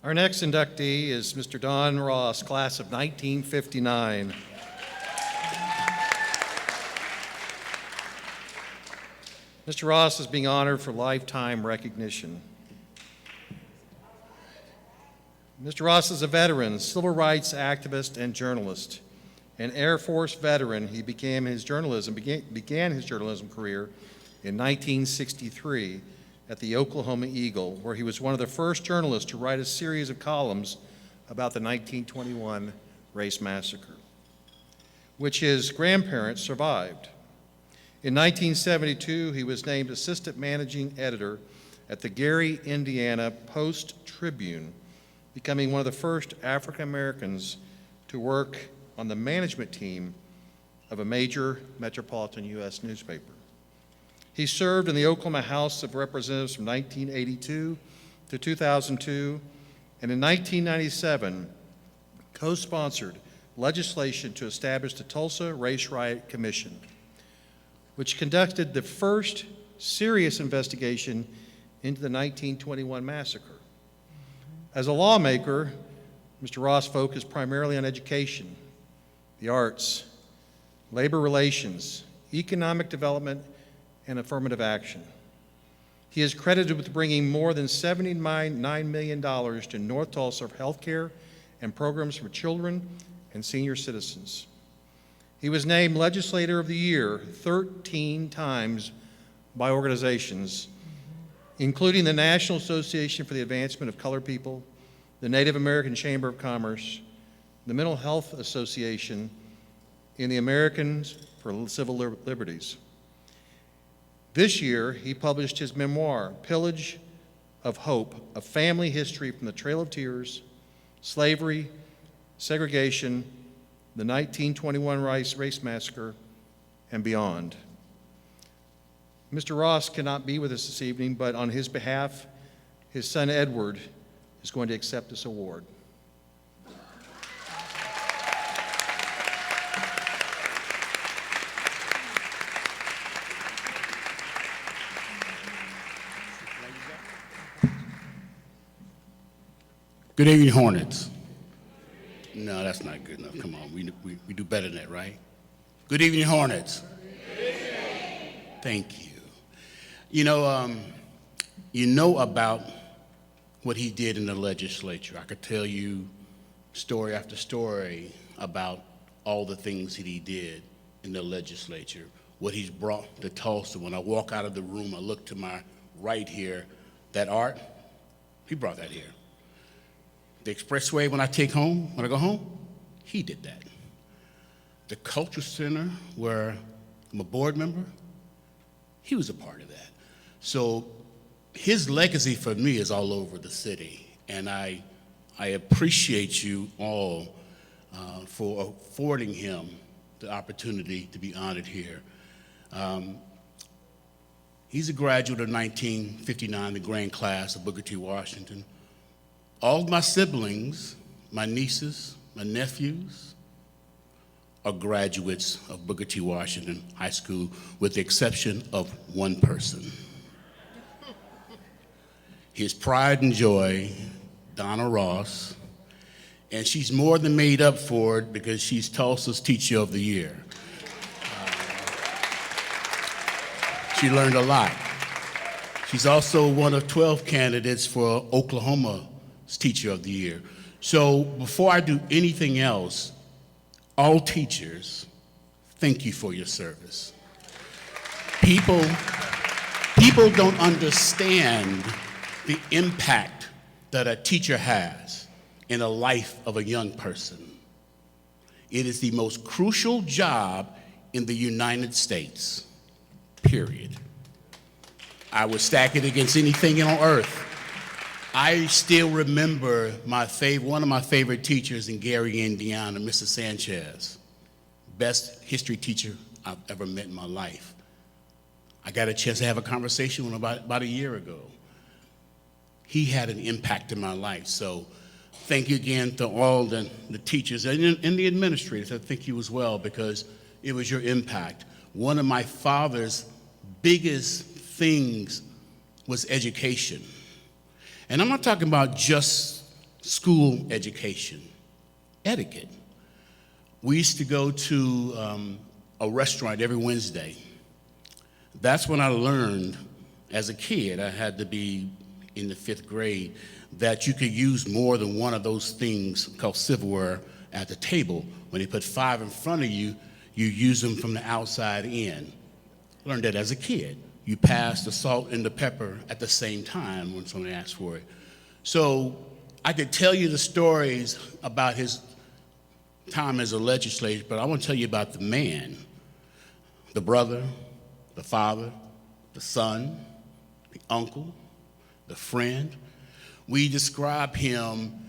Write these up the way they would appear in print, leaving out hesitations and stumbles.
Our next inductee is Mr. Don Ross, class of 1959. Mr. Ross is being honored for lifetime recognition. Mr. Ross is a veteran, civil rights activist, and journalist. An Air Force veteran, he began his journalism career in 1963 at the Oklahoma Eagle, where he was one of the first journalists to write a series of columns about the 1921 race massacre, which his grandparents survived. In 1972, he was named assistant managing editor at the Gary, Indiana Post-Tribune, becoming one of the first African Americans to work on the management team of a major metropolitan U.S. newspaper. He served in the Oklahoma House of Representatives from 1982 to 2002, and in 1997, co-sponsored legislation to establish the Tulsa Race Riot Commission, which conducted the first serious investigation into the 1921 massacre. As a lawmaker, Mr. Ross focused primarily on education, the arts, labor relations, economic development, and affirmative action. He is credited with bringing more than $79 million to North Tulsa for health care and programs for children and senior citizens. He was named Legislator of the Year 13 times by organizations, including the National Association for the Advancement of Colored People, the Native American Chamber of Commerce, the Mental Health Association, and the Americans for Civil Liberties. This year, he published his memoir, Pillage of Hope, a family history from the Trail of Tears, slavery, segregation, the 1921 race massacre, and beyond. Mr. Ross cannot be with us this evening, but on his behalf, his son Edward is going to accept this award. Good evening, Hornets. No, that's not good enough. Come on, we do better than that, right? Good evening, Hornets. Good evening. Thank you. You know about what he did in the legislature. I could tell you story after story about all the things that he did in the legislature, what he's brought to Tulsa. When I walk out of the room, I look to my right here, that art, he brought that here. The expressway when I go home, he did that. The Culture Center where I'm a board member, he was a part of that. So his legacy for me is all over the city, and I appreciate you all for affording him the opportunity to be honored here. He's a graduate of 1959, the grand class of Booker T. Washington. All of my siblings, my nieces, my nephews, are graduates of Booker T. Washington High School, with the exception of one person. His pride and joy, Donna Ross, and she's more than made up for it because she's Tulsa's Teacher of the Year. She learned a lot. She's also one of 12 candidates for Oklahoma's Teacher of the Year. So before I do anything else, all teachers, thank you for your service. People don't understand the impact that a teacher has in the life of a young person. It is the most crucial job in the United States, period. I would stack it against anything on earth. I still remember one of my favorite teachers in Gary, Indiana, Mr. Sanchez. Best history teacher I've ever met in my life. I got a chance to have a conversation with him about a year ago. He had an impact in my life. So thank you again to all the teachers and the administrators. I thank you as well, because it was your impact. One of my father's biggest things was education. And I'm not talking about just school education, etiquette. We used to go to a restaurant every Wednesday. That's when I learned, as a kid, I had to be in the 5th grade, that you could use more than one of those things called silverware at the table. When they put 5 in front of you, you use them from the outside in. Learned that as a kid. You pass the salt and the pepper at the same time when someone asks for it. So I could tell you the stories about his time as a legislator, but I want to tell you about the man, the brother, the father, the son, the uncle, the friend. We describe him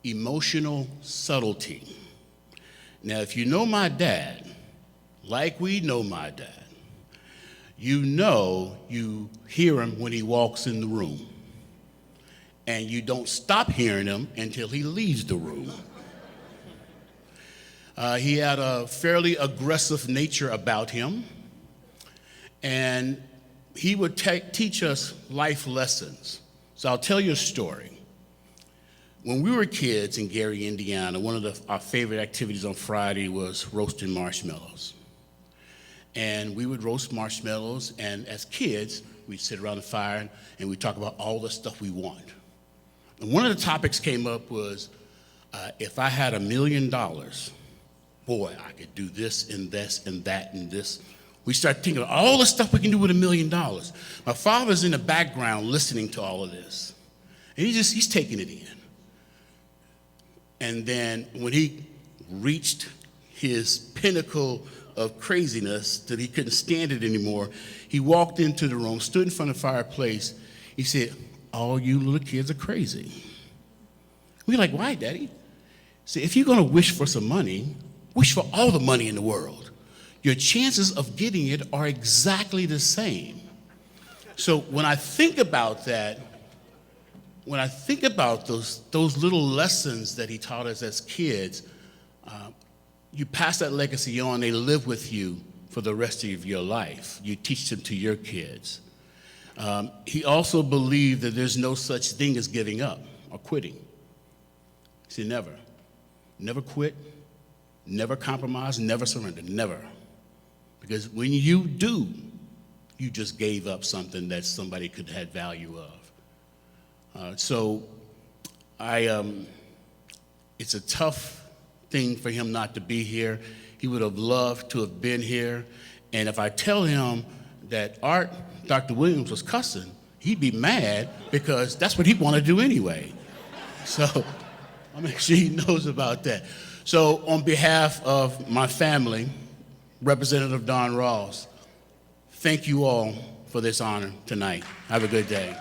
emotional subtlety. Now, if you know my dad, like we know my dad, you know you hear him when he walks in the room, and you don't stop hearing him until he leaves the room. He had a fairly aggressive nature about him, and he would teach us life lessons. So I'll tell you a story. When we were kids in Gary, Indiana, one of our favorite activities on Friday was roasting marshmallows. And we would roast marshmallows, and as kids, we'd sit around the fire and we'd talk about all the stuff we want. And one of the topics came up was, if I had $1 million, boy, I could do this and this and that and this. We started thinking of all the stuff we can do with $1 million. My father's in the background listening to all of this. And he's taking it in. And then when he reached his pinnacle of craziness that he couldn't stand it anymore, he walked into the room, stood in front of the fireplace. He said, "All you little kids are crazy." We're like, "Why, Daddy?" He said, "If you're going to wish for some money, wish for all the money in the world. Your chances of getting it are exactly the same." So when I think about that, when I think about those little lessons that he taught us as kids, you pass that legacy on, they live with you for the rest of your life. You teach them to your kids. He also believed that there's no such thing as giving up or quitting. He said, never. Never quit, never compromise, never surrender, never. Because when you do, you just gave up something that somebody could have had value of. It's a tough thing for him not to be here. He would have loved to have been here. And if I tell him that Dr. Williams was cussing, he'd be mad because that's what he wanted to do anyway. So I'll make sure he knows about that. So on behalf of my family, Representative Don Ross, thank you all for this honor tonight. Have a good day.